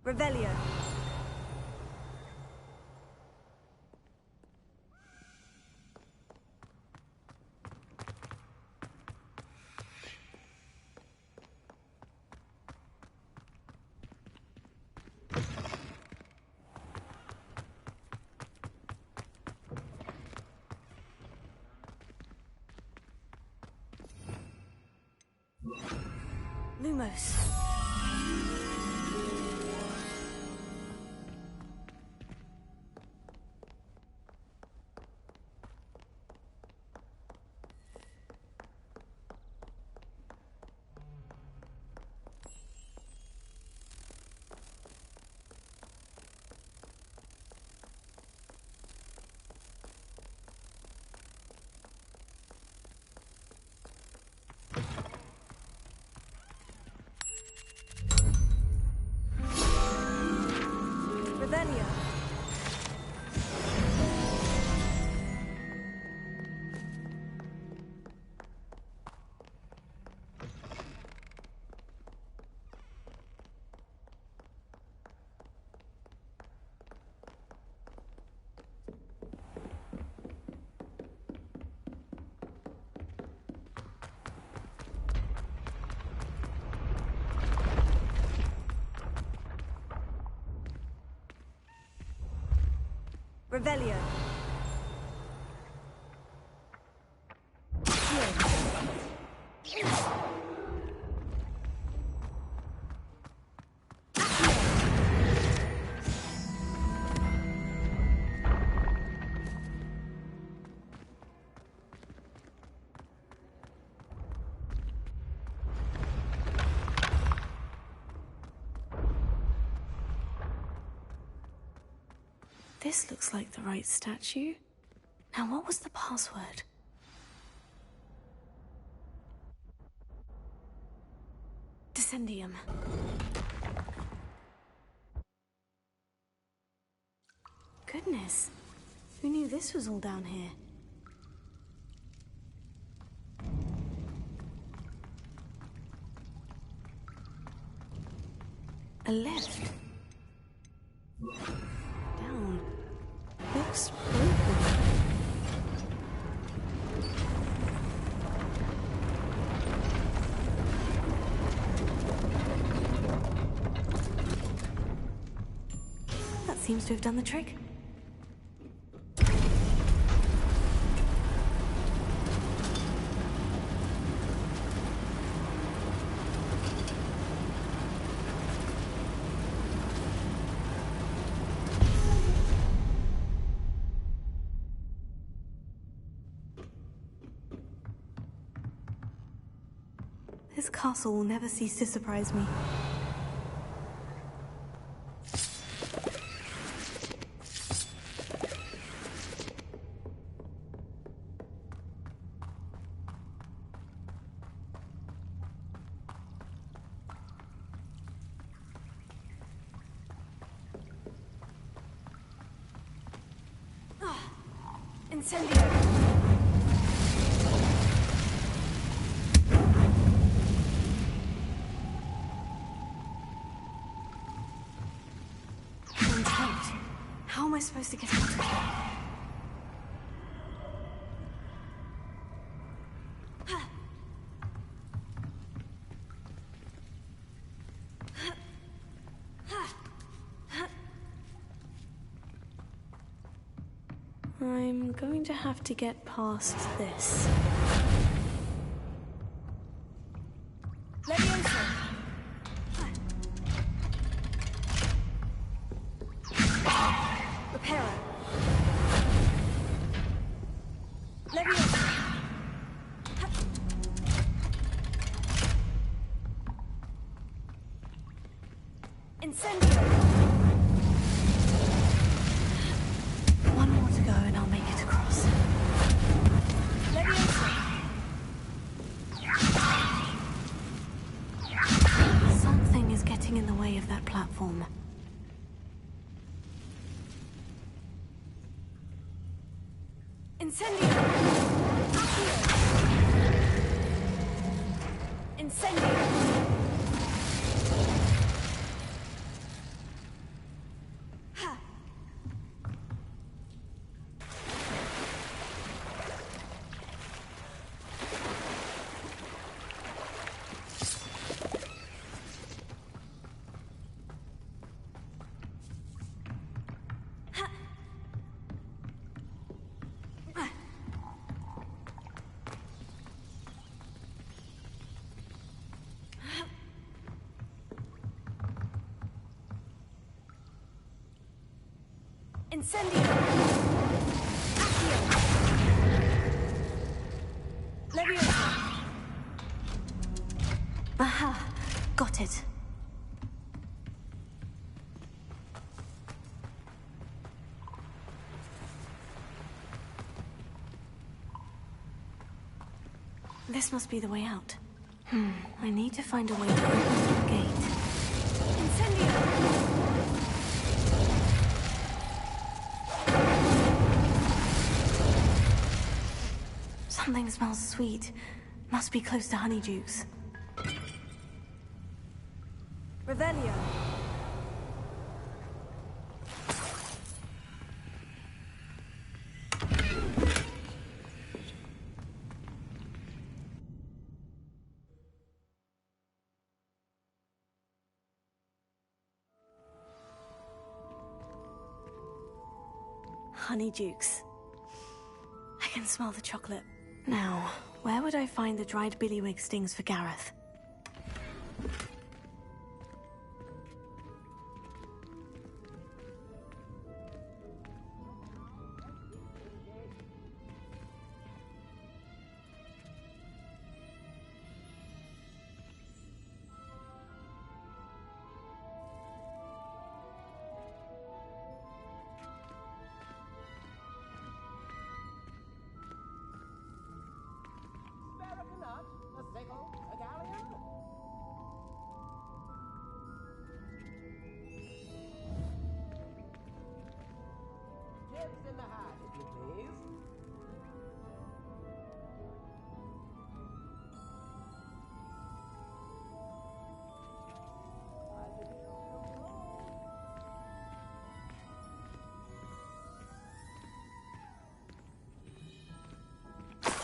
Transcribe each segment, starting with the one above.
Revelio. Lumos. Revelio. Revelio. This looks like the right statue. Now, what was the password? Descendium. Goodness. Who knew this was all down here? A lift. Down. Looks broken. That seems to have done the trick. This castle will never cease to surprise me. Incendio. How am I supposed to get out of here? I'm going to have to get past this. Leviosa. Reparo. Leviosa. Incendio. One more to go and I'll make it across. Leviosa. Something is getting in the way of that platform. Incendio. Incendio. Incendio! Accio! Leviosa! Aha! Got it. This must be the way out. I need to find a way to open the gate. Incendio! Something smells sweet. Must be close to Honeydukes. Revelio! Honeydukes. I can smell the chocolate. Now, where would I find the dried billywig stings for Gareth?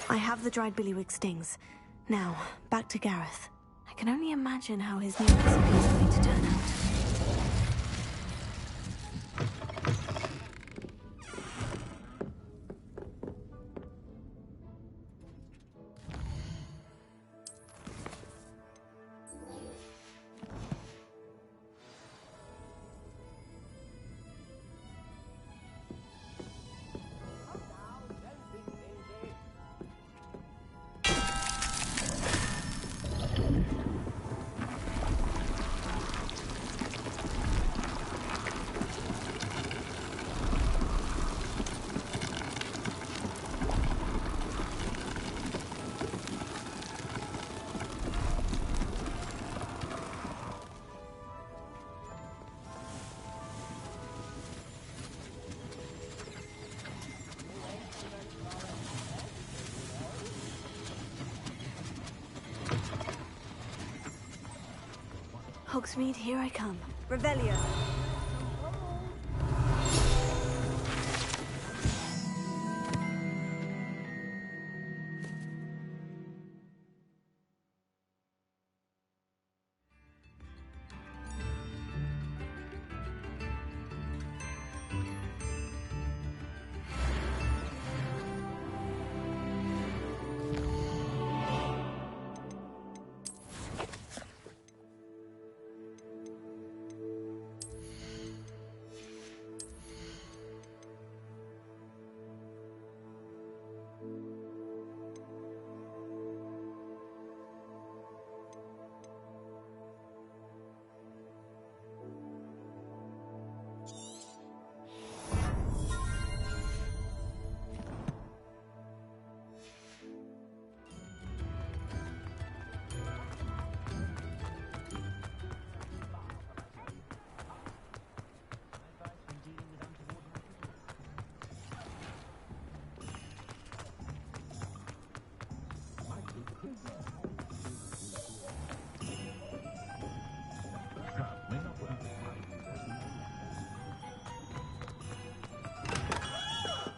I have the dried billywig stings. Now, back to Gareth. I can only imagine how his new recipe is going to turn out. Hogsmeade, here I come. Revelio!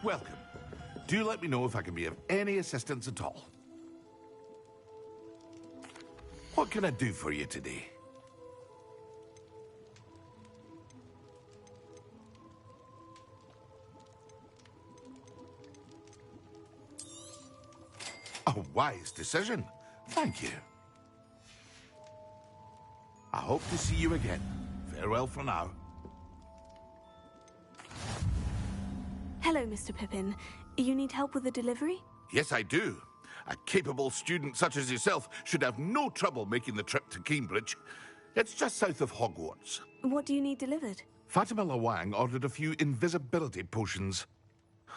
Welcome. Do let me know if I can be of any assistance at all. What can I do for you today? A wise decision. Thank you. I hope to see you again. Farewell for now. Hello, Mr. Pippin. You need help with a delivery? Yes, I do. A capable student such as yourself should have no trouble making the trip to Cambridge. It's just south of Hogwarts. What do you need delivered? Fatima Lawang ordered a few invisibility potions.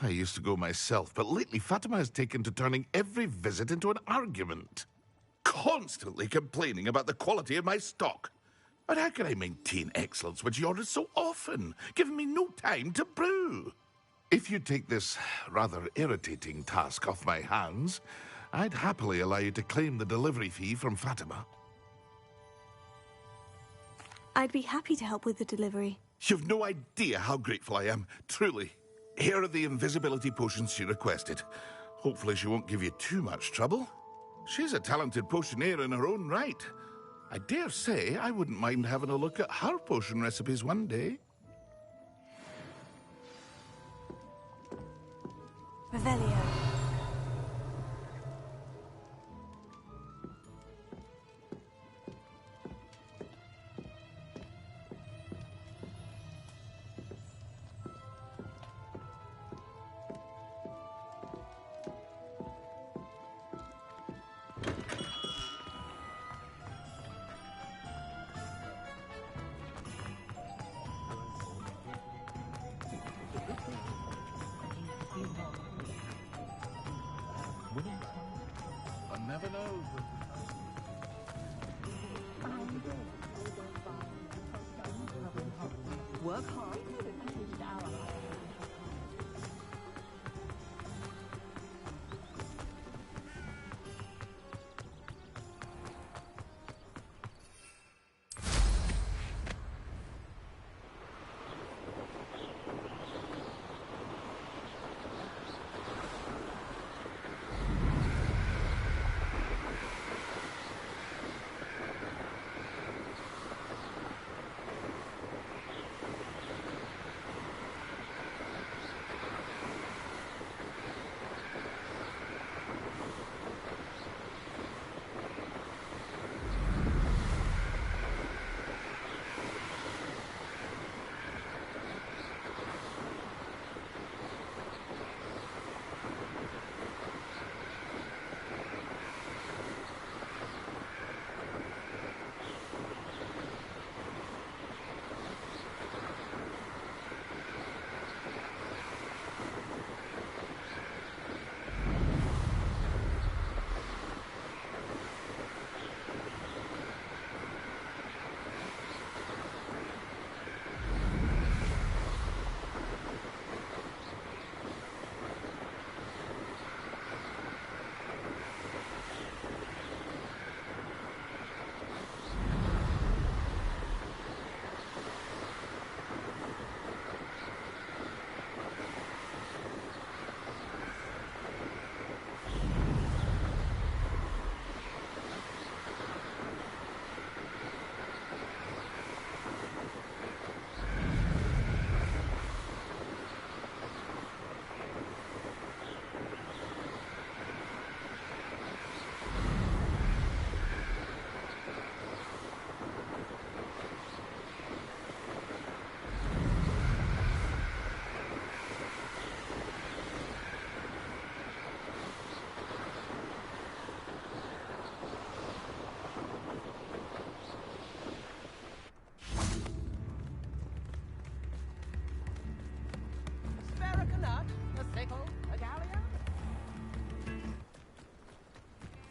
I used to go myself, but lately Fatima has taken to turning every visit into an argument. Constantly complaining about the quality of my stock. But how can I maintain excellence when she orders so often, giving me no time to brew? If you take this rather irritating task off my hands, I'd happily allow you to claim the delivery fee from Fatima. I'd be happy to help with the delivery. You've no idea how grateful I am, truly. Here are the invisibility potions she requested. Hopefully she won't give you too much trouble. She's a talented potioneer in her own right. I dare say I wouldn't mind having a look at her potion recipes one day. Revelio. One never knows. Work hard.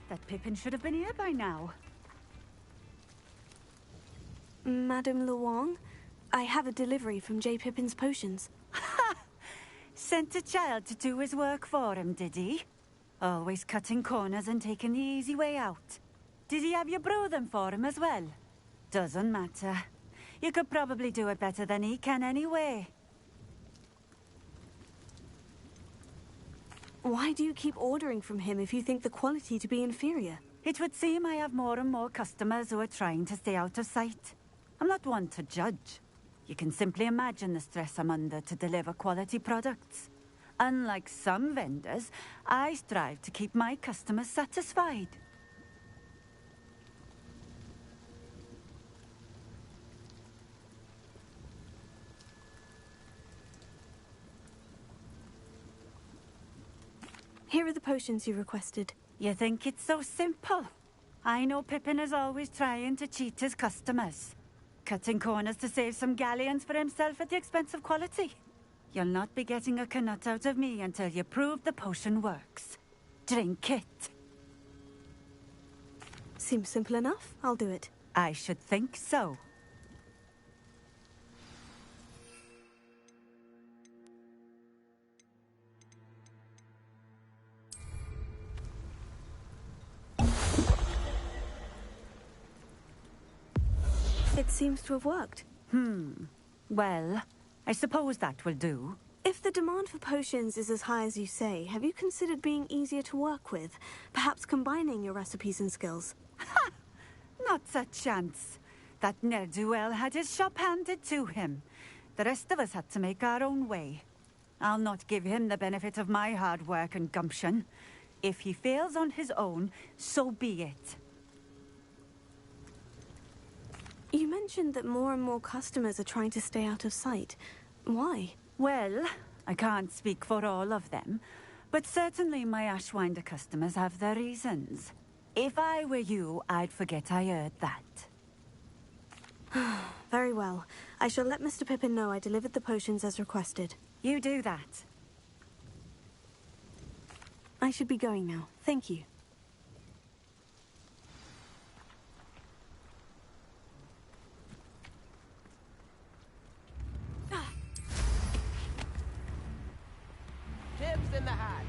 That Pippin should have been here by now. Madame Luang, I have a delivery from J. Pippin's potions. Sent a child to do his work for him, did he? Always cutting corners and taking the easy way out. Did he have you brew them for him as well? Doesn't matter. You could probably do it better than he can anyway. Why do you keep ordering from him if you think the quality to be inferior? It would seem I have more and more customers who are trying to stay out of sight. I'm not one to judge. You can simply imagine the stress I'm under to deliver quality products. Unlike some vendors, I strive to keep my customers satisfied. Here are the potions you requested. You think it's so simple? I know Pippin is always trying to cheat his customers. Cutting corners to save some galleons for himself at the expense of quality. You'll not be getting a canut out of me until you prove the potion works. Drink it. Seems simple enough. I'll do it. I should think so. It seems to have worked. Well, I suppose that will do. If the demand for potions is as high as you say, have you considered being easier to work with? Perhaps combining your recipes and skills? Not a chance. That ne'er-do-well had his shop handed to him. The rest of us had to make our own way. I'll not give him the benefit of my hard work and gumption. If he fails on his own, so be it. You mentioned that more and more customers are trying to stay out of sight. Why? Well, I can't speak for all of them, but certainly my Ashwinder customers have their reasons. If I were you, I'd forget I heard that. Very well. I shall let Mr. Pippin know I delivered the potions as requested. You do that. I should be going now. Thank you. Tips in the hat.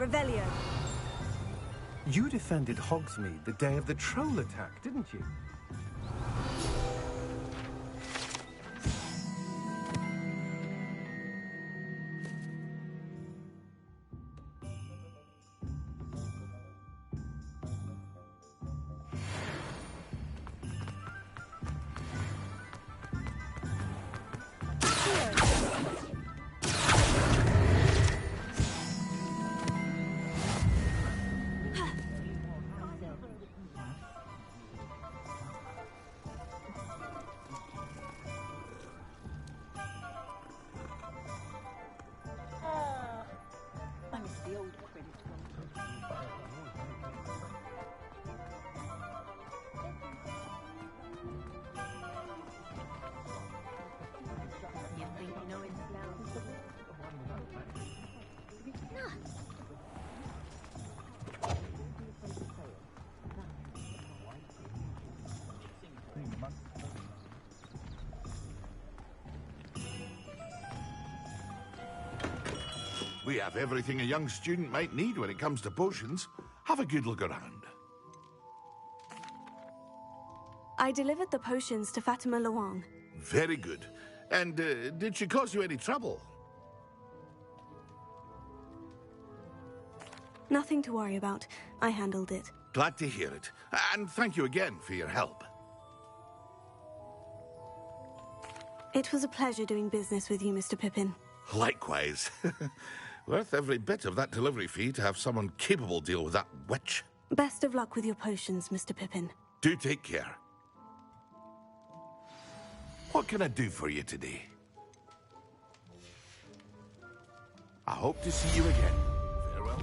Revelio. You defended Hogsmeade the day of the troll attack, didn't you? We have everything a young student might need when it comes to potions. Have a good look around. I delivered the potions to Fatima Luang. Very good. And did she cause you any trouble? Nothing to worry about. I handled it. Glad to hear it. And thank you again for your help. It was a pleasure doing business with you, Mr. Pippin. Likewise. Worth every bit of that delivery fee to have someone capable deal with that witch. Best of luck with your potions, Mr. Pippin. Do take care. What can I do for you today? I hope to see you again. Farewell.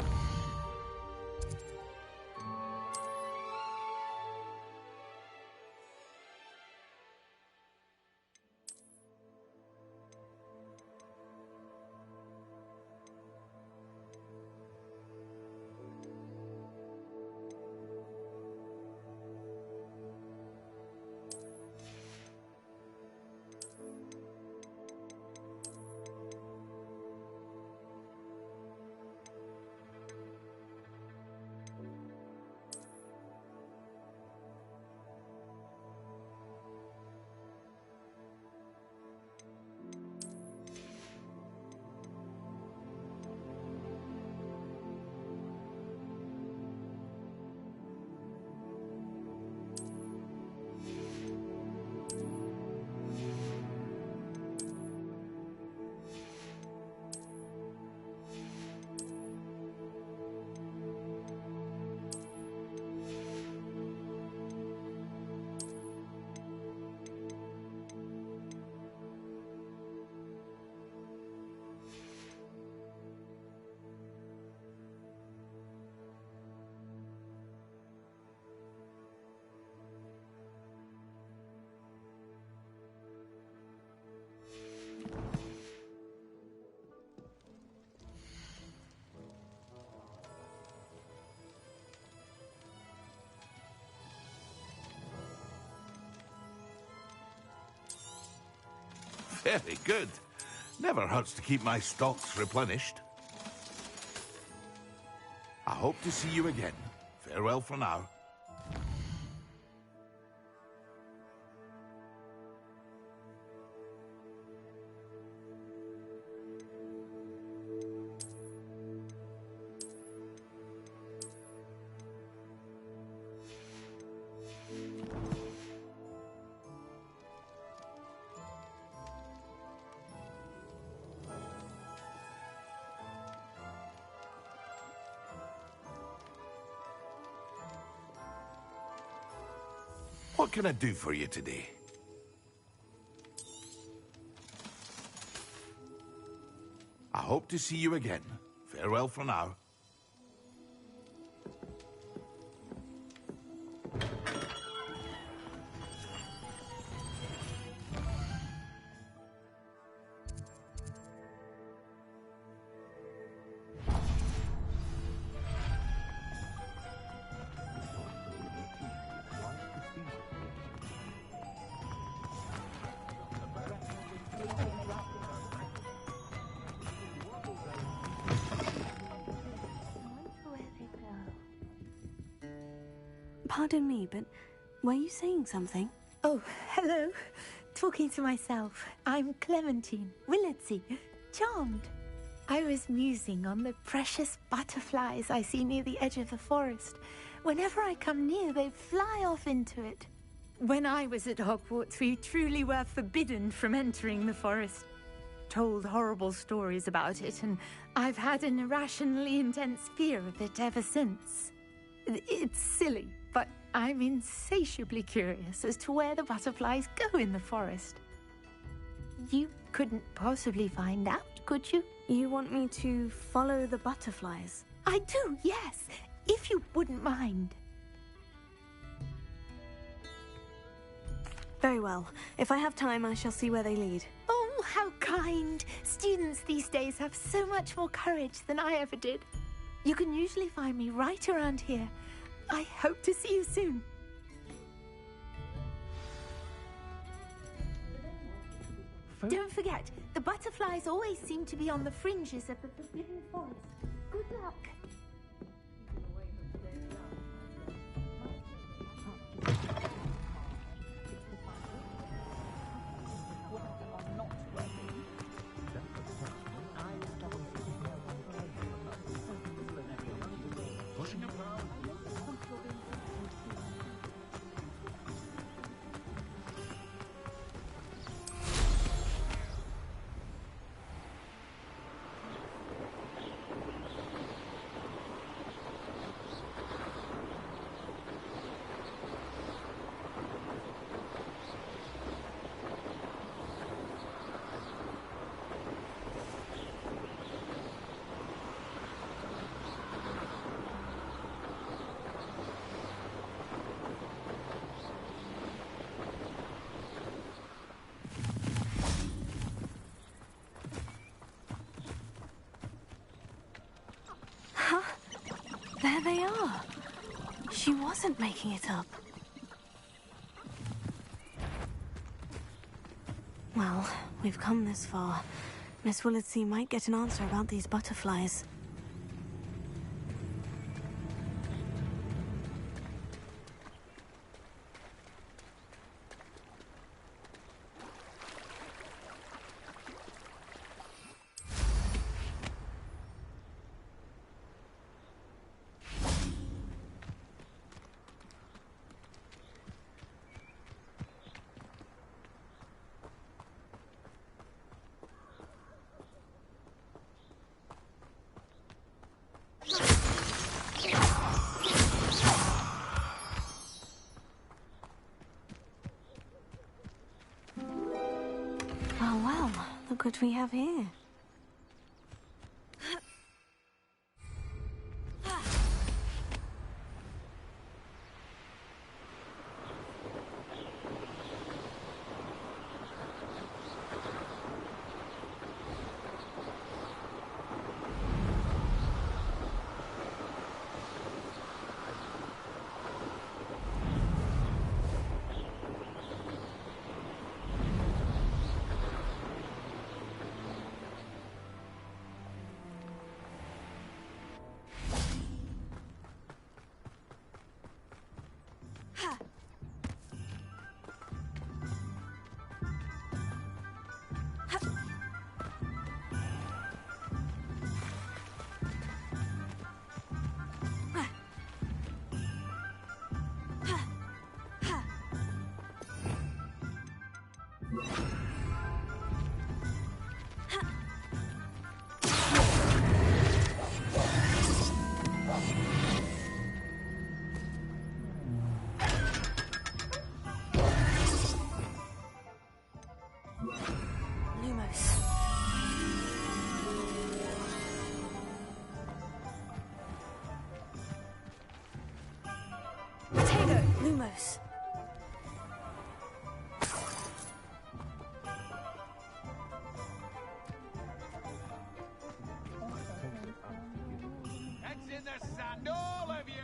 Very good. Never hurts to keep my stocks replenished. I hope to see you again. Farewell for now. What can I do for you today? I hope to see you again. Farewell for now. Pardon me, but were you saying something? Oh, hello. Talking to myself. I'm Clementine, Willardsey, charmed. I was musing on the precious butterflies I see near the edge of the forest. Whenever I come near, they fly off into it. When I was at Hogwarts, we truly were forbidden from entering the forest. Told horrible stories about it, and I've had an irrationally intense fear of it ever since. It's silly, but I'm insatiably curious as to where the butterflies go in the forest. You couldn't possibly find out, could you? You want me to follow the butterflies? I do, yes, if you wouldn't mind. Very well. If I have time, I shall see where they lead. Oh, how kind! Students these days have so much more courage than I ever did. You can usually find me right around here. I hope to see you soon. Don't forget, the butterflies always seem to be on the fringes of the Forbidden Forest. Good luck. There they are. She wasn't making it up. Well, we've come this far. Miss Willardsey might get an answer about these butterflies. Oh well, look what we have here. Lumos. Heads in the sand, all of you!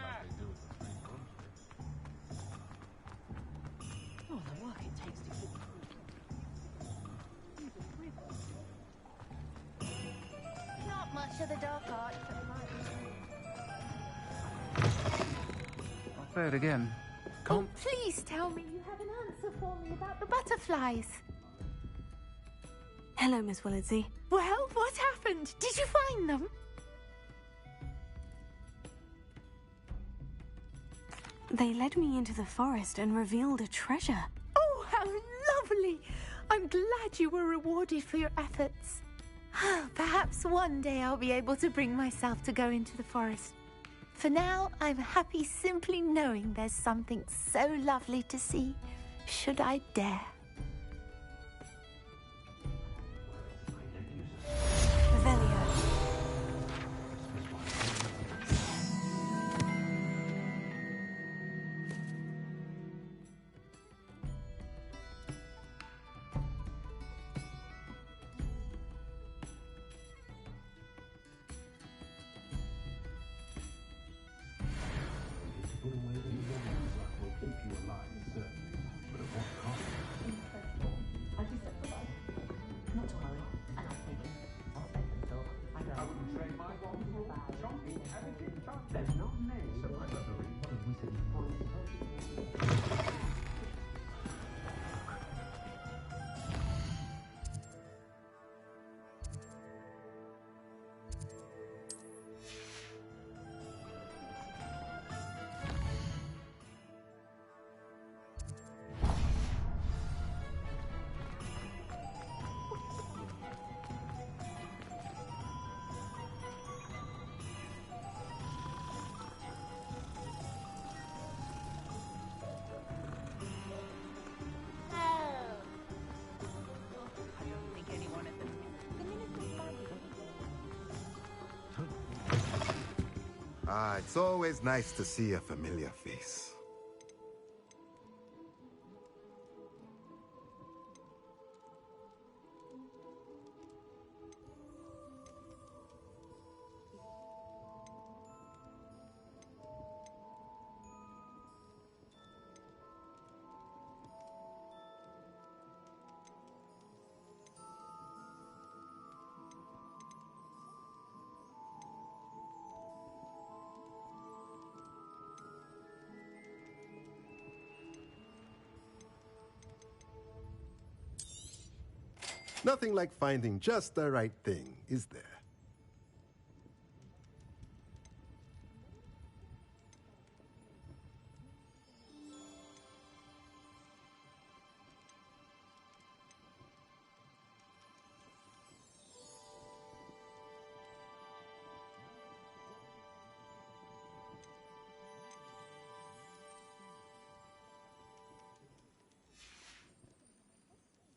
Oh, the work it takes to get Not much of the dark art for mine. Say it again. Oh, please tell me you have an answer for me about the butterflies. Hello, Miss Willardsey. Well, what happened? Did you find them? They led me into the forest and revealed a treasure. Oh, how lovely! I'm glad you were rewarded for your efforts. Perhaps one day I'll be able to bring myself to go into the forest. For now, I'm happy simply knowing there's something so lovely to see, should I dare. Revelio. Ah, it's always nice to see a familiar face. Nothing like finding just the right thing, is there?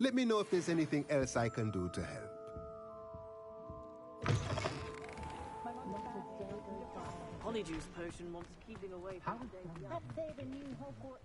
Let me know if there's anything else I can do to help. Honeyjuice potion wants keeping away from the daily. Let's say the new Hogwarts.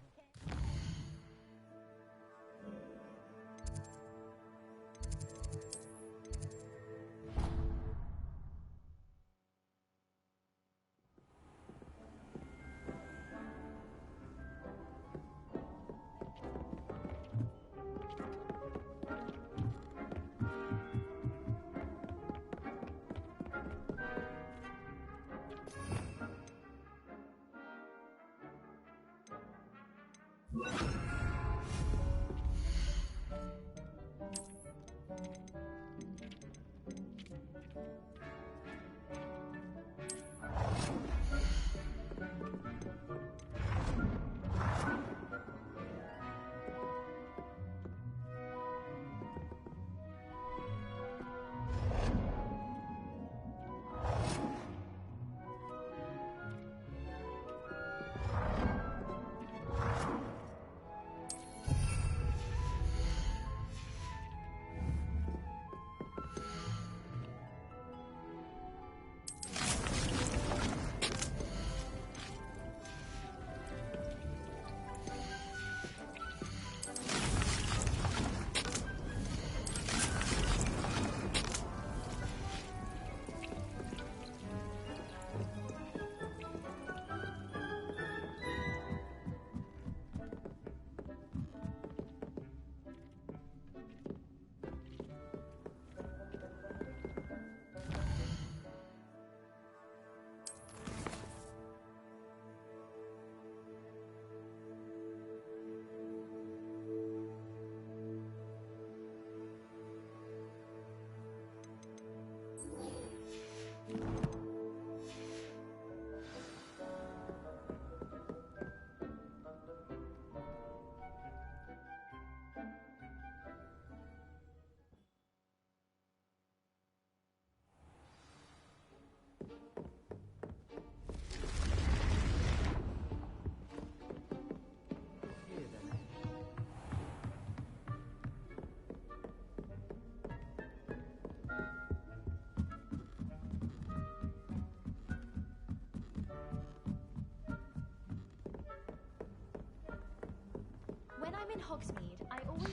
Hogsmeade, I always...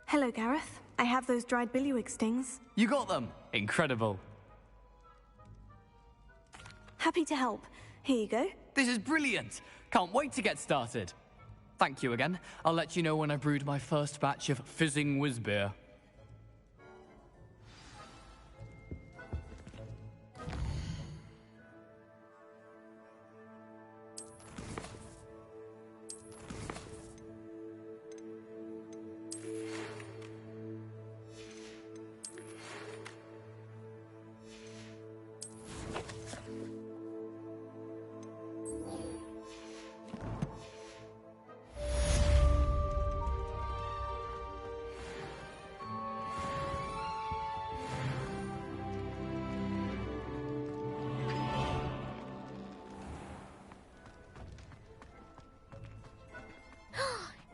Hello, Gareth. I have those dried billywig stings. You got them? Incredible. Happy to help. Here you go. This is brilliant. Can't wait to get started. Thank you again. I'll let you know when I brewed my first batch of fizzing whiz-beer.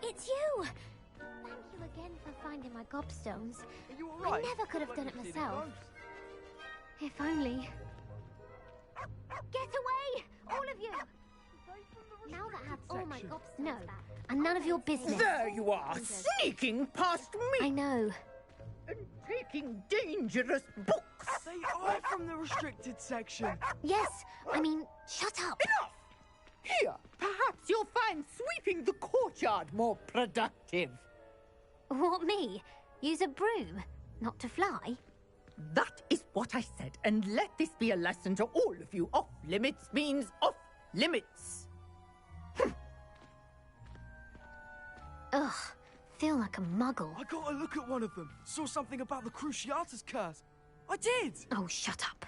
It's you! Thank you again for finding my gobstones. Are you alright? I never could have done it myself. If only. Get away! All of you! Now that I have all my gobstones back, and none of your business. There you are, sneaking past me! I know. And taking dangerous books! They are from the restricted section. Yes, I mean, shut up. Enough! Here, perhaps you'll find sweeping the courtyard more productive. What, me? Use a broom? Not to fly? That is what I said, and let this be a lesson to all of you. Off limits means off limits. Ugh, feel like a muggle. I got a look at one of them. Saw something about the Cruciatus curse. I did! Oh, shut up.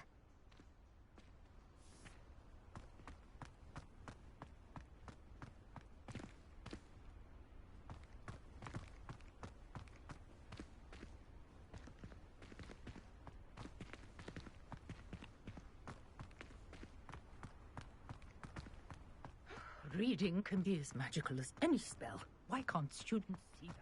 Reading can be as magical as any spell. Why can't students see that?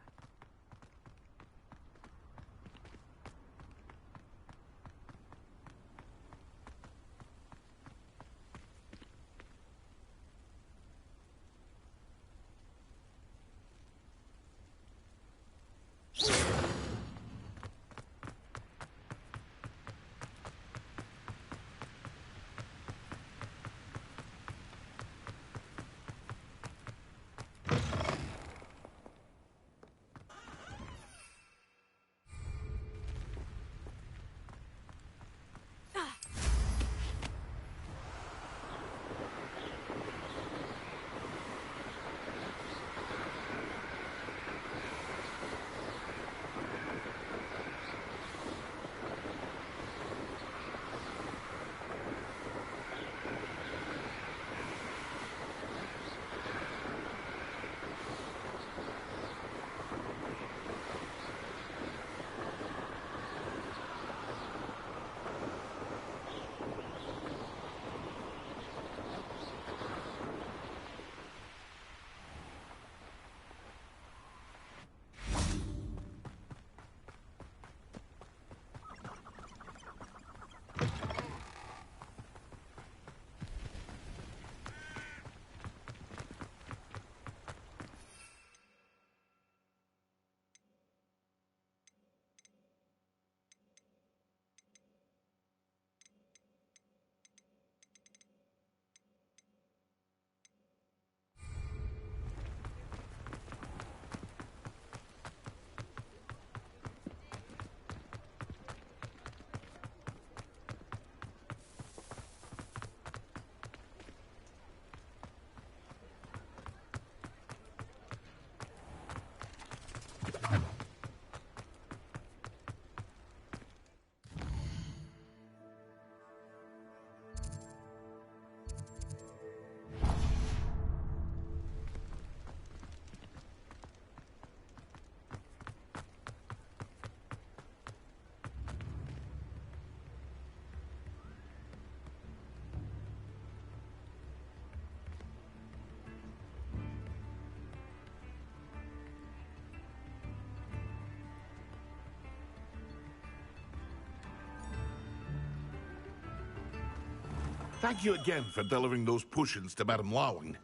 Thank you again for delivering those potions to Madame Lawing.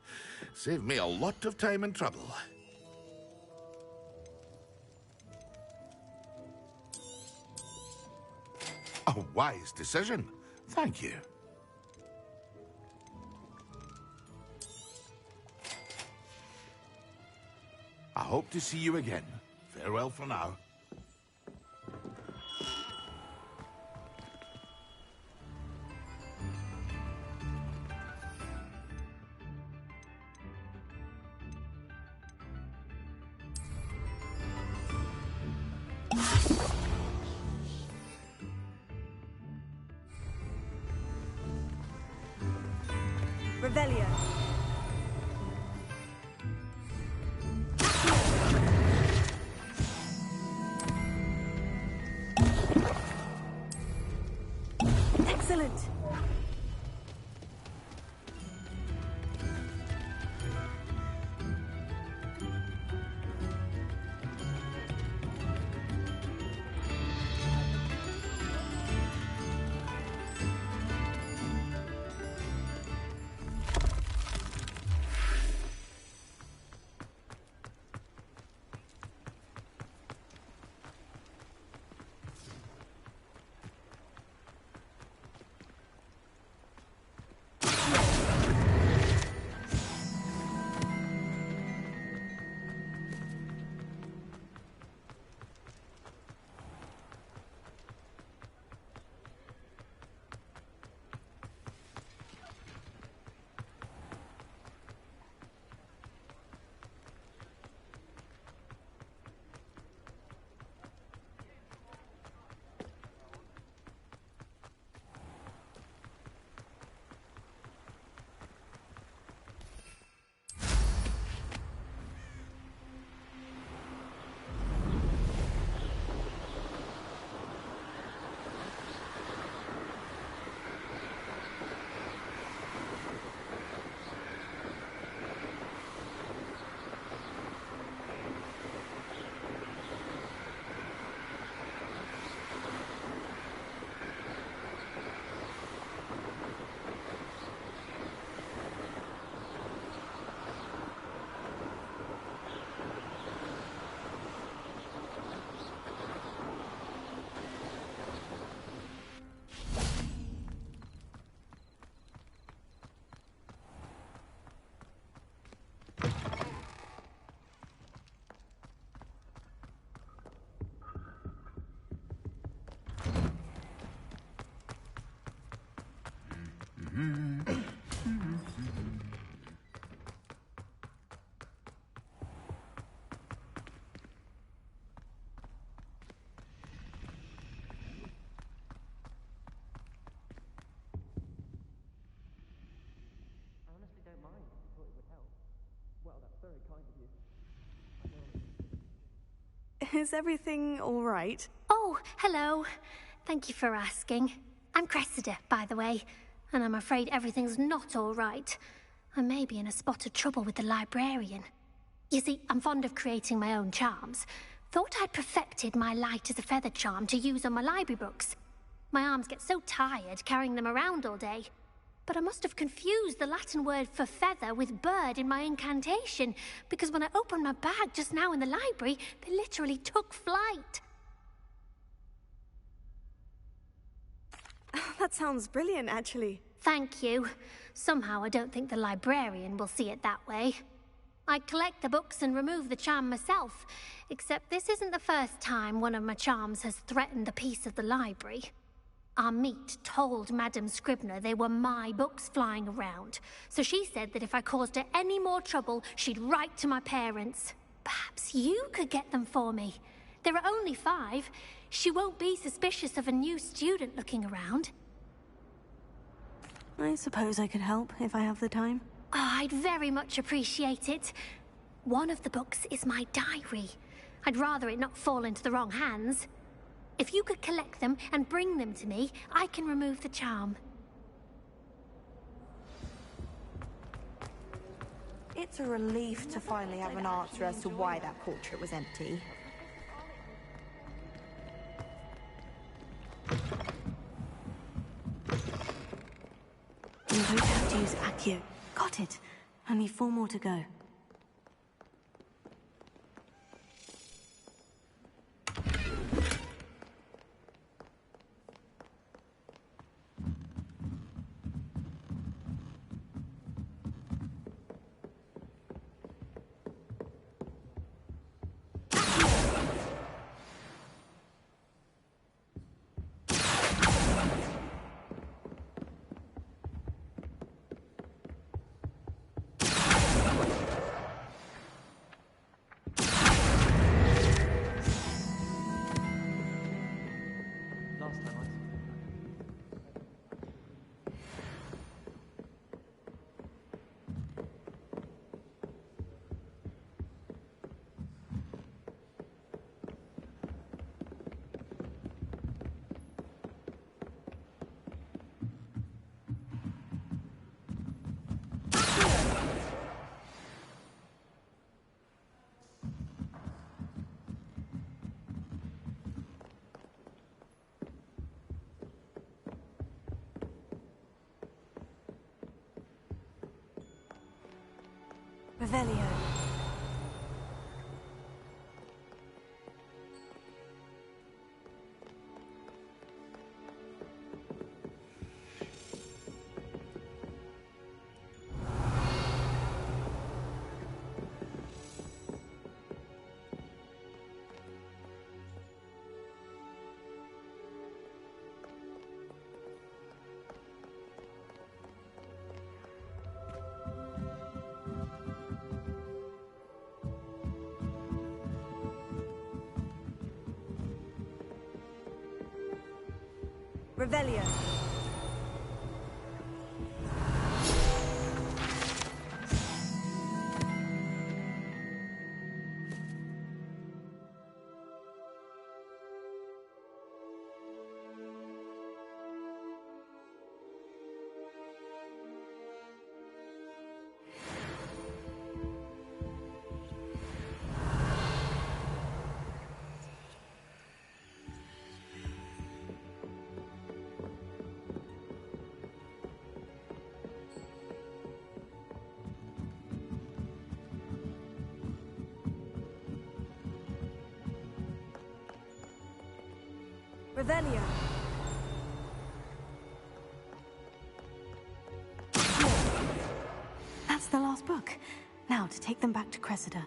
Saved me a lot of time and trouble. A wise decision. Thank you. I hope to see you again. Farewell for now. Revelio. Excellent. Is everything all right? Oh, hello. Thank you for asking. I'm Cressida, by the way, and I'm afraid everything's not all right. I may be in a spot of trouble with the librarian. You see, I'm fond of creating my own charms. Thought I'd perfected my light as a feather charm to use on my library books. My arms get so tired carrying them around all day. But I must have confused the Latin word for feather with bird in my incantation, because when I opened my bag just now in the library, they literally took flight. That sounds brilliant, actually. Thank you. Somehow I don't think the librarian will see it that way. I collect the books and remove the charm myself, except this isn't the first time one of my charms has threatened the peace of the library. Our meet told Madame Scribner they were my books flying around, so she said that if I caused her any more trouble, she'd write to my parents. Perhaps you could get them for me. There are only 5. She won't be suspicious of a new student looking around. I suppose I could help if I have the time. Oh, I'd very much appreciate it. One of the books is my diary. I'd rather it not fall into the wrong hands. If you could collect them and bring them to me, I can remove the charm. It's a relief to finally have an answer as to why that portrait was empty. to use Accio. Got it. Only 4 more to go. Revelio. Revelio. Revelio. That's the last book. Now to take them back to Cressida.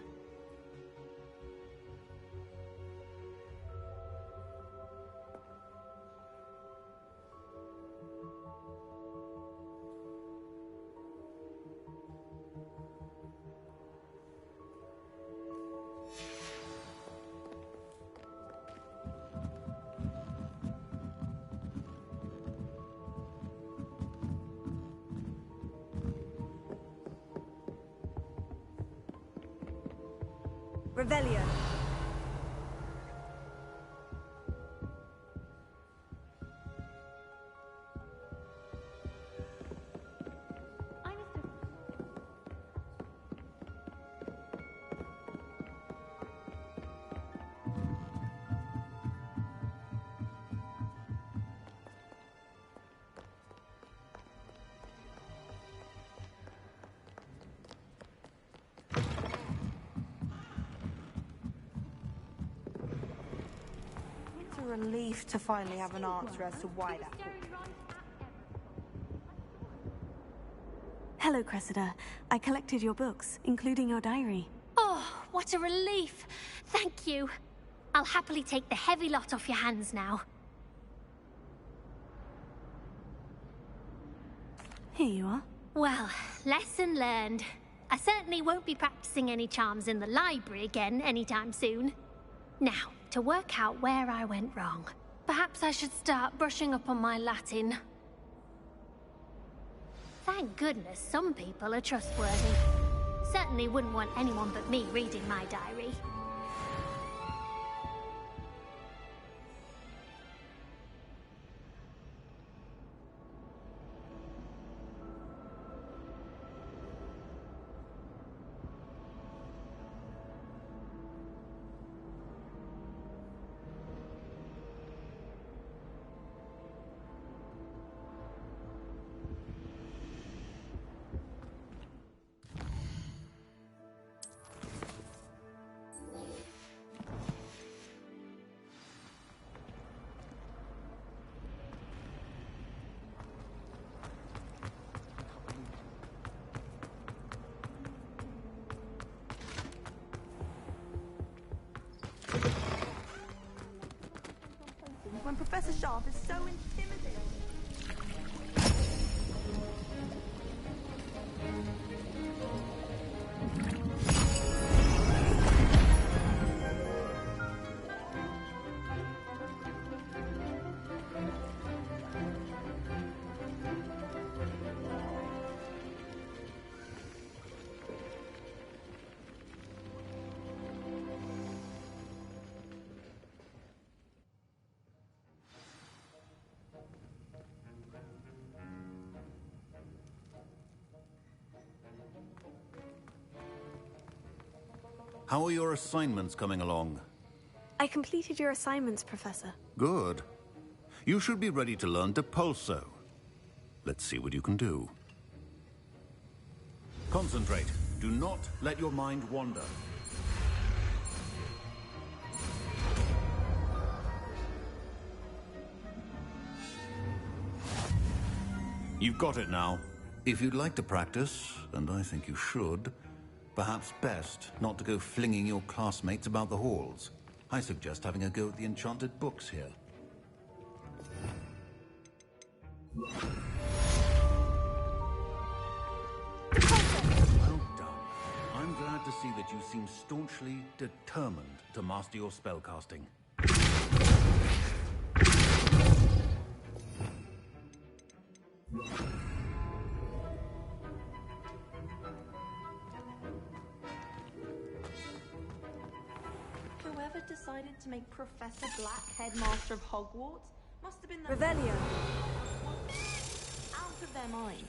Revelio. It's a relief to finally have an answer as to why that portrait. Hello, Cressida. I collected your books, including your diary. Oh, what a relief. Thank you. I'll happily take the heavy lot off your hands now. Here you are. Well, lesson learned. I certainly won't be practicing any charms in the library again anytime soon. Now, to work out where I went wrong. Perhaps I should start brushing up on my Latin. Thank goodness some people are trustworthy. Certainly wouldn't want anyone but me reading my diary. Professor Sharp is so intimidating. How are your assignments coming along? I completed your assignments, Professor. Good. You should be ready to learn Depulso. Let's see what you can do. Concentrate. Do not let your mind wander. You've got it now. If you'd like to practice, and I think you should, perhaps best not to go flinging your classmates about the halls. I suggest having a go at the enchanted books here. Well done. I'm glad to see that you seem staunchly determined to master your spellcasting. Whoever decided to make Professor Black headmaster of Hogwarts must have been the... Revelio. Out of their mind.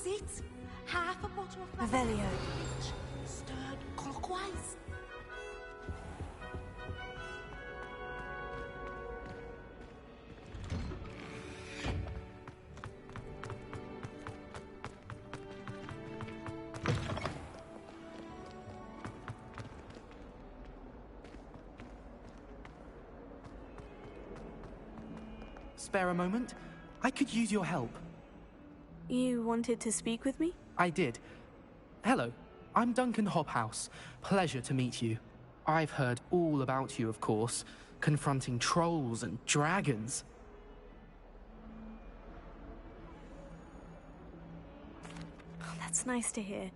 It? Half a bottle of Revelio. Stirred clockwise. Spare a moment? I could use your help. You wanted to speak with me? I did. Hello, I'm Duncan Hobhouse. Pleasure to meet you. I've heard all about you, of course, confronting trolls and dragons. Oh, that's nice to hear.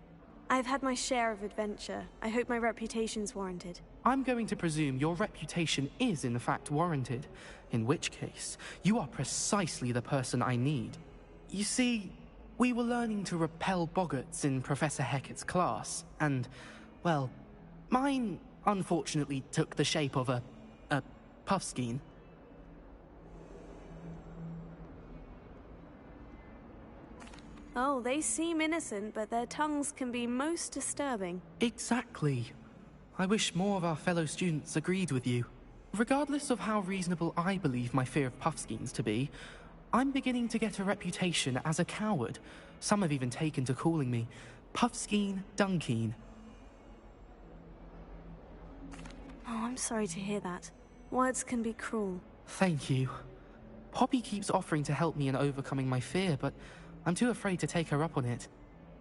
I've had my share of adventure. I hope my reputation's warranted. I'm going to presume your reputation is in fact warranted, in which case, you are precisely the person I need. You see, we were learning to repel boggarts in Professor Hecat's class, and, well, mine unfortunately took the shape of a puffskein. Oh, they seem innocent, but their tongues can be most disturbing. Exactly. I wish more of our fellow students agreed with you. Regardless of how reasonable I believe my fear of Puffskeins to be, I'm beginning to get a reputation as a coward. Some have even taken to calling me Puffskeen Dunkeen. Oh, I'm sorry to hear that. Words can be cruel. Thank you. Poppy keeps offering to help me in overcoming my fear, but I'm too afraid to take her up on it.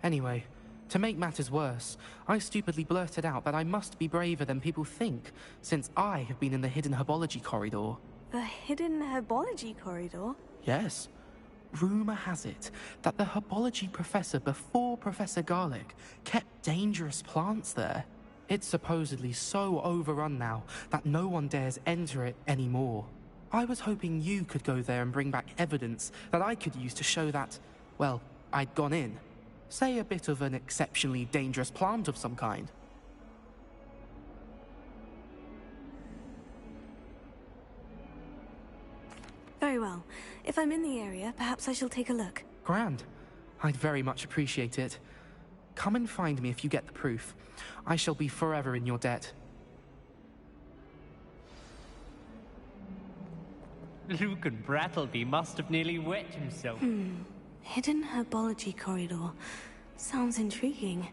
Anyway, to make matters worse, I stupidly blurted out that I must be braver than people think, since I have been in the hidden herbology corridor. The hidden herbology corridor? Yes. Rumor has it that the herbology professor before Professor Garlic kept dangerous plants there. It's supposedly so overrun now that no one dares enter it anymore. I was hoping you could go there and bring back evidence that I could use to show that, well, I'd gone in. Say a bit of an exceptionally dangerous plant of some kind. Very well. If I'm in the area, perhaps I shall take a look. Grand. I'd very much appreciate it. Come and find me if you get the proof. I shall be forever in your debt. Luke and Brattleby must have nearly wet himself. Hidden herbology corridor. Sounds intriguing.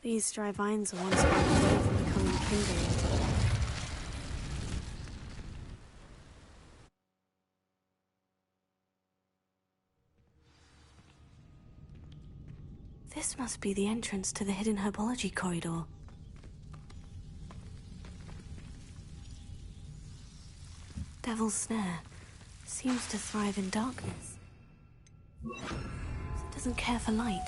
These dry vines are one spark away from becoming kindling. This must be the entrance to the hidden herbology corridor. Devil's Snare seems to thrive in darkness. It doesn't care for light.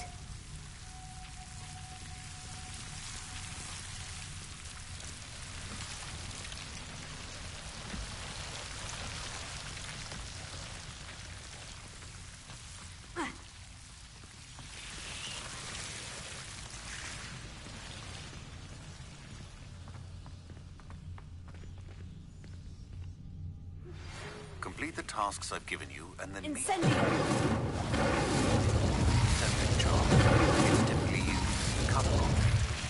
Complete the tasks I've given you, and then Incendio! Sending charge is typically used to cut rock,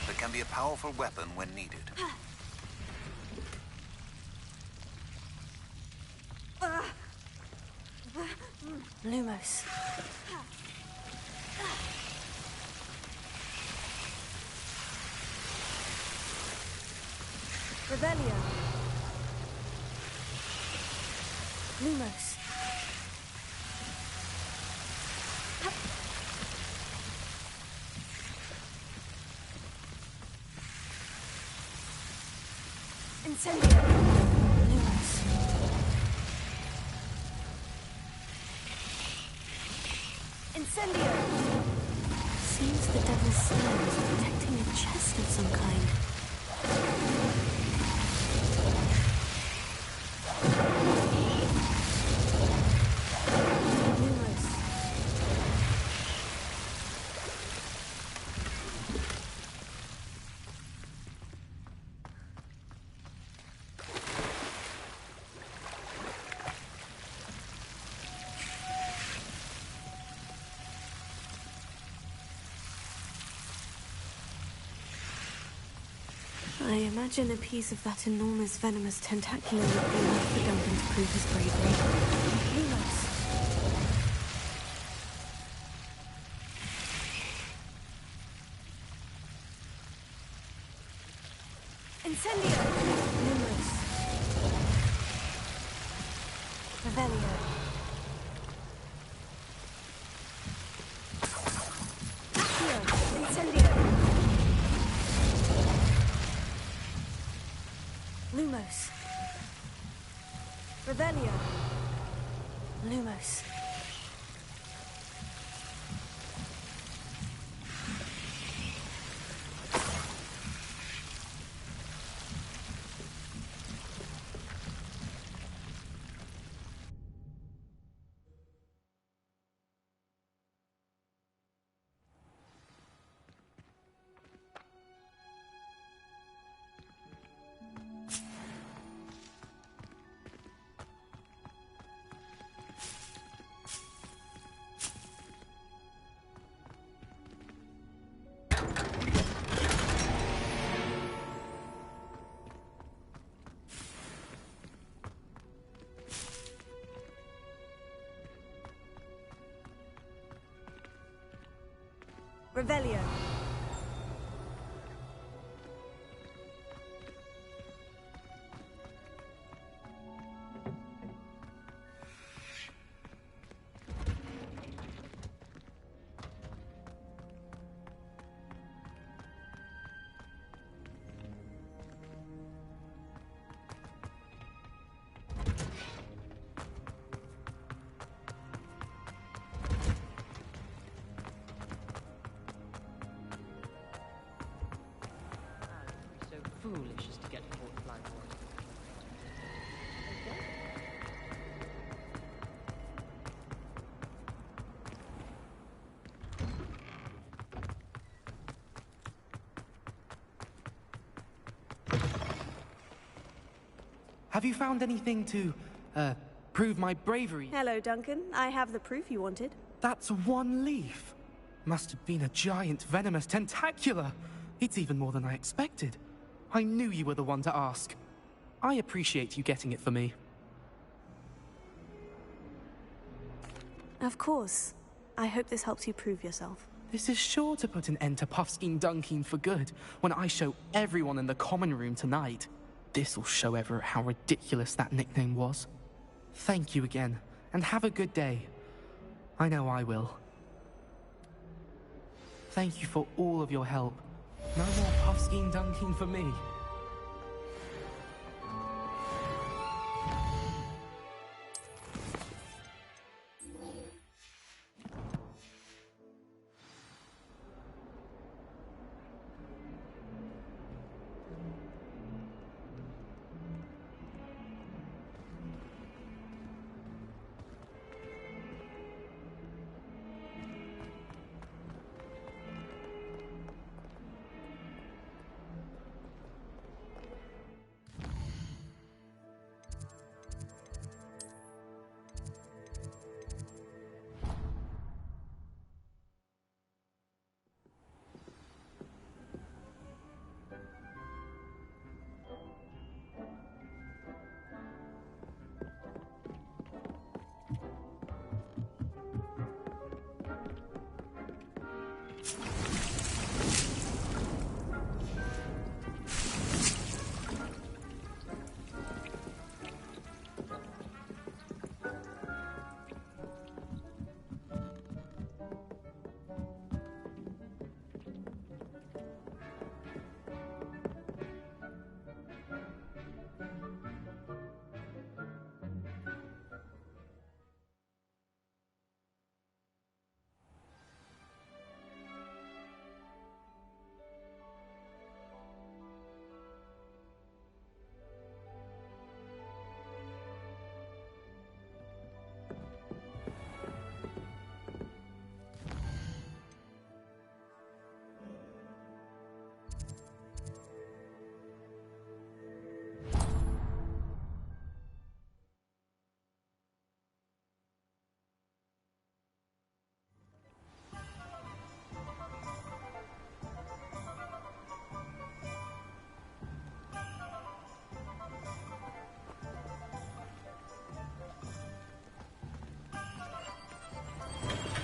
but can be a powerful weapon when needed. Lumos. Revelio. Lumos. Incendio. Lumos. Incendio. Seems the Devil's Snare is protecting a chest of some kind. I imagine a piece of that enormous venomous tentacular would be enough for Duncan to prove his bravery. Who knows? Incendio! Lumos. Revelio. Accio. Incendio. Lumos. Revelio. Lumos. Revelio. Foolish as to get caught flat-footed. Have you found anything to, prove my bravery? Hello, Duncan. I have the proof you wanted. That's one leaf. Must have been a giant venomous tentacula. It's even more than I expected. I knew you were the one to ask. I appreciate you getting it for me. Of course. I hope this helps you prove yourself. This is sure to put an end to Puffskein Dunkin for good when I show everyone in the common room tonight. This'll show Everett how ridiculous that nickname was. Thank you again, and have a good day. I know I will. Thank you for all of your help. No more Puffskein Dunkin for me.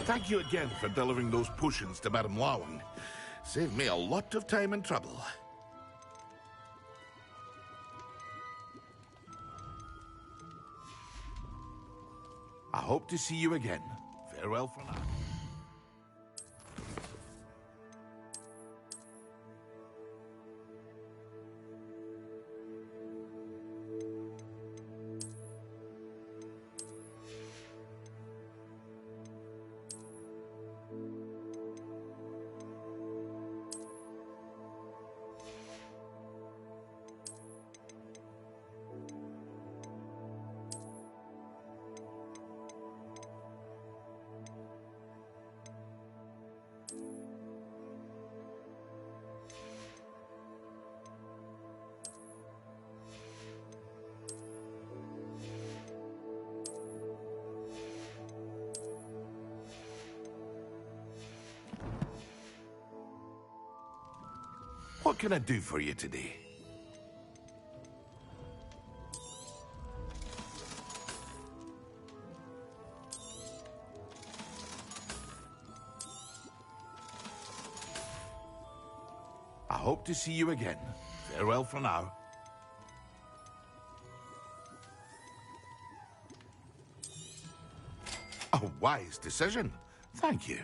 Thank you again for delivering those potions to Madame Lawing. Saved me a lot of time and trouble. I hope to see you again. Farewell for now. What can I do for you today? I hope to see you again. Farewell for now. A wise decision. Thank you.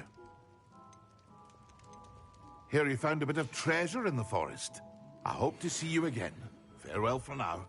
Here you found a bit of treasure in the forest. I hope to see you again. Farewell for now.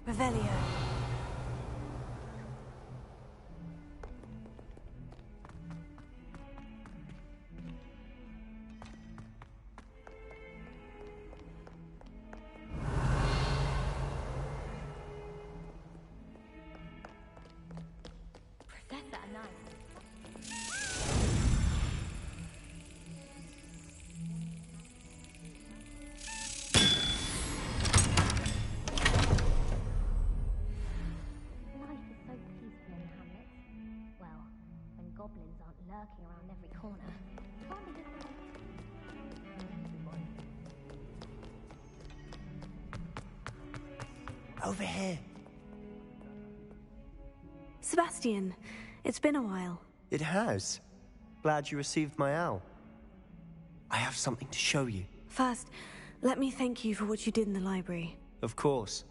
Revelio. Professor Knight. Life is so peaceful in the hamlet. Well, when goblins aren't lurking around every corner. Can't be just Over here. Sebastian, it's been a while. It has. Glad you received my owl. I have something to show you. First, let me thank you for what you did in the library. Of course.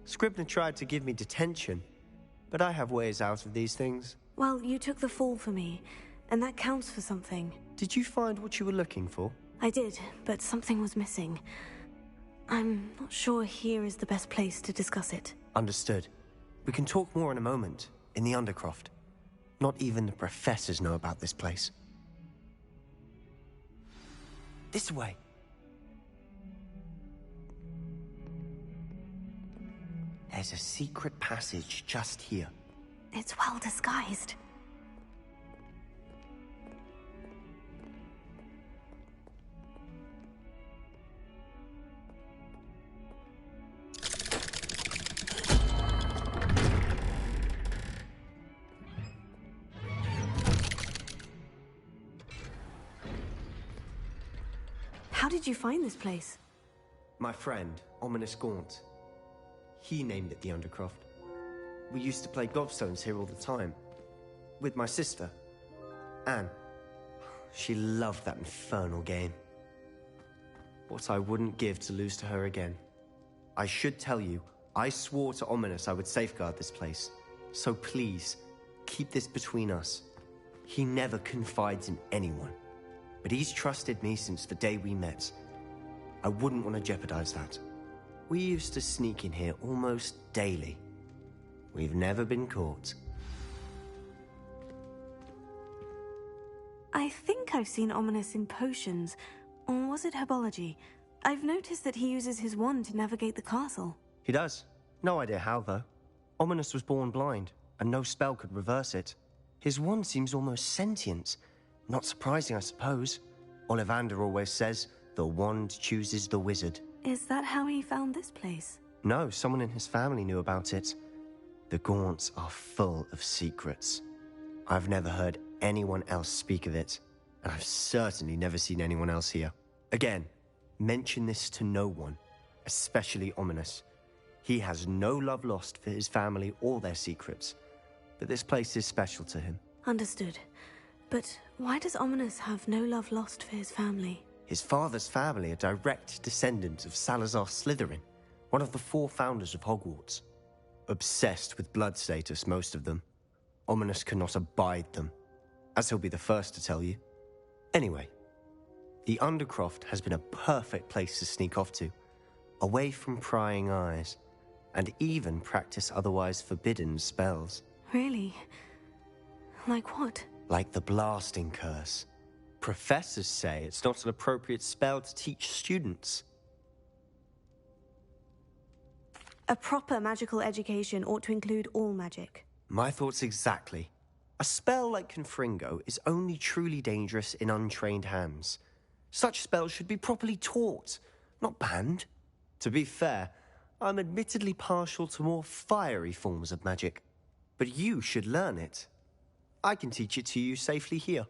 Scribner tried to give me detention, but I have ways out of these things. Well, you took the fall for me, and that counts for something. Did you find what you were looking for? I did, but something was missing. I'm not sure here is the best place to discuss it. Understood. We can talk more in a moment, in the Undercroft. Not even the professors know about this place. This way. There's a secret passage just here. It's well disguised. How did you find this place? My friend, Ominous Gaunt. He named it the Undercroft. We used to play gobstones here all the time. With my sister, Anne. She loved that infernal game. What I wouldn't give to lose to her again. I should tell you, I swore to Ominous I would safeguard this place. So please, keep this between us. He never confides in anyone. But he's trusted me since the day we met. I wouldn't want to jeopardize that. We used to sneak in here almost daily. We've never been caught. I think I've seen Ominous in potions. Or was it herbology? I've noticed that he uses his wand to navigate the castle. He does. No idea how, though. Ominous was born blind, and no spell could reverse it. His wand seems almost sentient. Not surprising, I suppose. Ollivander always says, the wand chooses the wizard. Is that how he found this place? No, someone in his family knew about it. The Gaunts are full of secrets. I've never heard anyone else speak of it, and I've certainly never seen anyone else here. Again, mention this to no one, especially Ominous. He has no love lost for his family or their secrets, but this place is special to him. Understood. But why does Ominous have no love lost for his family? His father's family are direct descendants of Salazar Slytherin, one of the 4 founders of Hogwarts. Obsessed with blood status, most of them. Ominous cannot abide them, as he'll be the first to tell you. Anyway, the Undercroft has been a perfect place to sneak off to, away from prying eyes, and even practice otherwise forbidden spells. Really? Like what? Like the blasting curse. Professors say it's not an appropriate spell to teach students. A proper magical education ought to include all magic. My thoughts exactly. A spell like Confringo is only truly dangerous in untrained hands. Such spells should be properly taught, not banned. To be fair, I'm admittedly partial to more fiery forms of magic. But you should learn it. I can teach it to you safely here.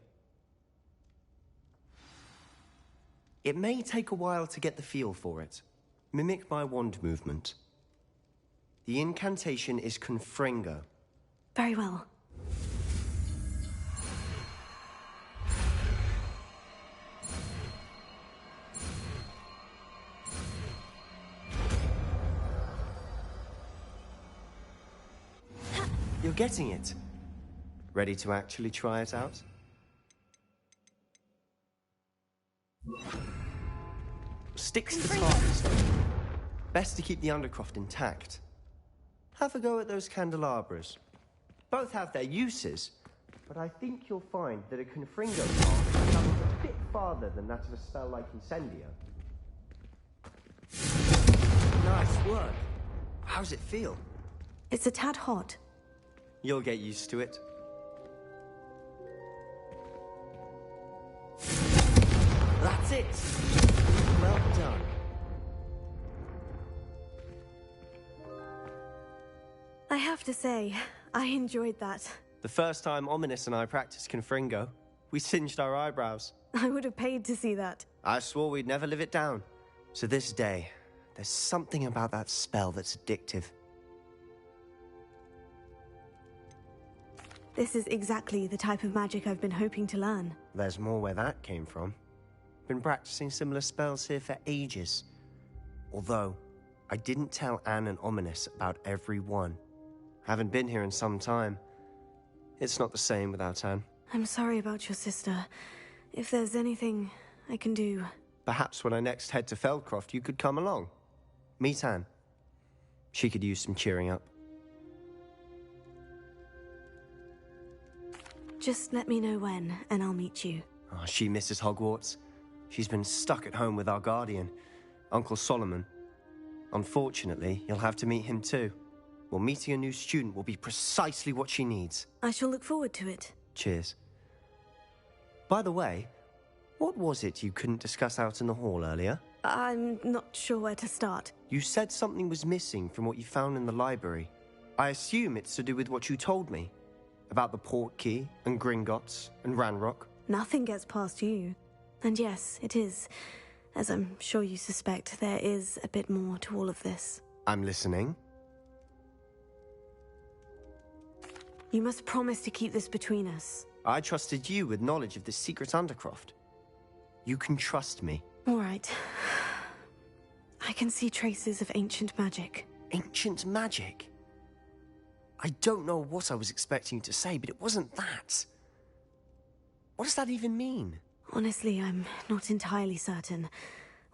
It may take a while to get the feel for it. Mimic my wand movement. The incantation is Confringo. Very well. You're getting it. Ready to actually try it out? Sticks to the task. Best to keep the Undercroft intact. Have a go at those candelabras. Both have their uses, but I think you'll find that a Confringo path travels a bit farther than that of a spell like Incendio. Nice work. How's it feel? It's a tad hot. You'll get used to it. That's it. Well done. I have to say, I enjoyed that. The first time Ominous and I practiced Confringo, we singed our eyebrows. I would have paid to see that. I swore we'd never live it down. To this day, there's something about that spell that's addictive. This is exactly the type of magic I've been hoping to learn. There's more where that came from. Been practicing similar spells here for ages. Although, I didn't tell Anne and Ominous about every one. Haven't been here in some time. It's not the same without Anne. I'm sorry about your sister. If there's anything I can do... Perhaps when I next head to Feldcroft, you could come along. Meet Anne. She could use some cheering up. Just let me know when, and I'll meet you. Oh, she misses Hogwarts. She's been stuck at home with our guardian, Uncle Solomon. Unfortunately, you'll have to meet him too. Well, meeting a new student will be precisely what she needs. I shall look forward to it. Cheers. By the way, what was it you couldn't discuss out in the hall earlier? I'm not sure where to start. You said something was missing from what you found in the library. I assume it's to do with what you told me. About the Portkey, and Gringotts, and Ranrock. Nothing gets past you. And yes, it is. As I'm sure you suspect, there is a bit more to all of this. I'm listening. You must promise to keep this between us. I trusted you with knowledge of the secret Undercroft. You can trust me. All right. I can see traces of ancient magic. Ancient magic? I don't know what I was expecting you to say, but it wasn't that. What does that even mean? Honestly, I'm not entirely certain.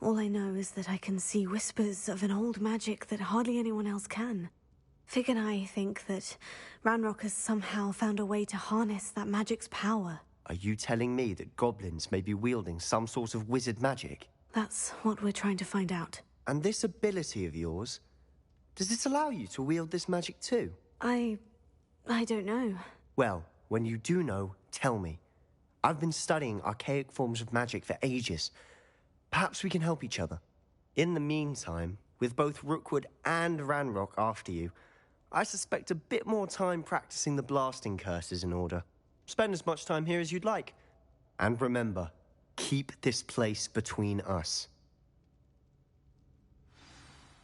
All I know is that I can see whispers of an old magic that hardly anyone else can. Fig and I think that Ranrock has somehow found a way to harness that magic's power. Are you telling me that goblins may be wielding some sort of wizard magic? That's what we're trying to find out. And this ability of yours, does it allow you to wield this magic too? I don't know. Well, when you do know, tell me. I've been studying archaic forms of magic for ages. Perhaps we can help each other. In the meantime, with both Rookwood and Ranrock after you, I suspect a bit more time practicing the blasting curse is in order. Spend as much time here as you'd like. And remember, keep this place between us.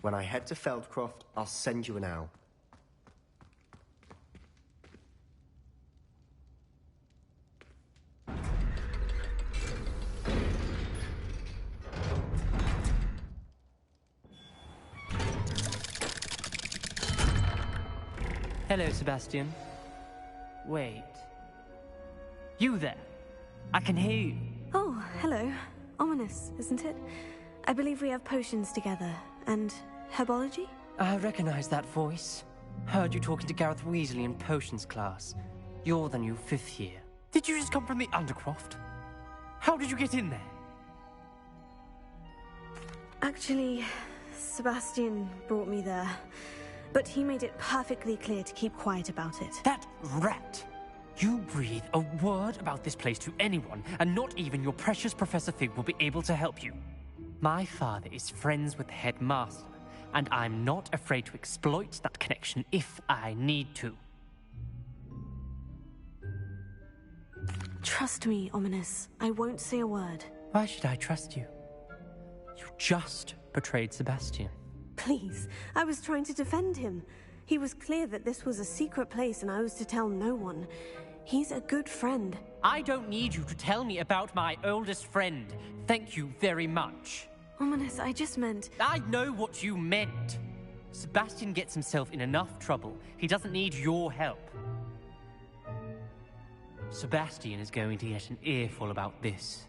When I head to Feldcroft, I'll send you an owl. Hello, Sebastian. Wait. You there? I can hear you. Oh, hello. Ominous, isn't it? I believe we have potions together. And herbology? I recognize that voice. Heard you talking to Gareth Weasley in potions class. You're the new 5th year. Did you just come from the Undercroft? How did you get in there? Actually, Sebastian brought me there. But he made it perfectly clear to keep quiet about it. That rat! You breathe a word about this place to anyone, and not even your precious Professor Fig will be able to help you. My father is friends with the headmaster, and I'm not afraid to exploit that connection if I need to. Trust me, Ominous. I won't say a word. Why should I trust you? You just betrayed Sebastian. Please, I was trying to defend him. He was clear that this was a secret place and I was to tell no one. He's a good friend. I don't need you to tell me about my oldest friend. Thank you very much. Ominous, I just meant... I know what you meant. Sebastian gets himself in enough trouble. He doesn't need your help. Sebastian is going to get an earful about this.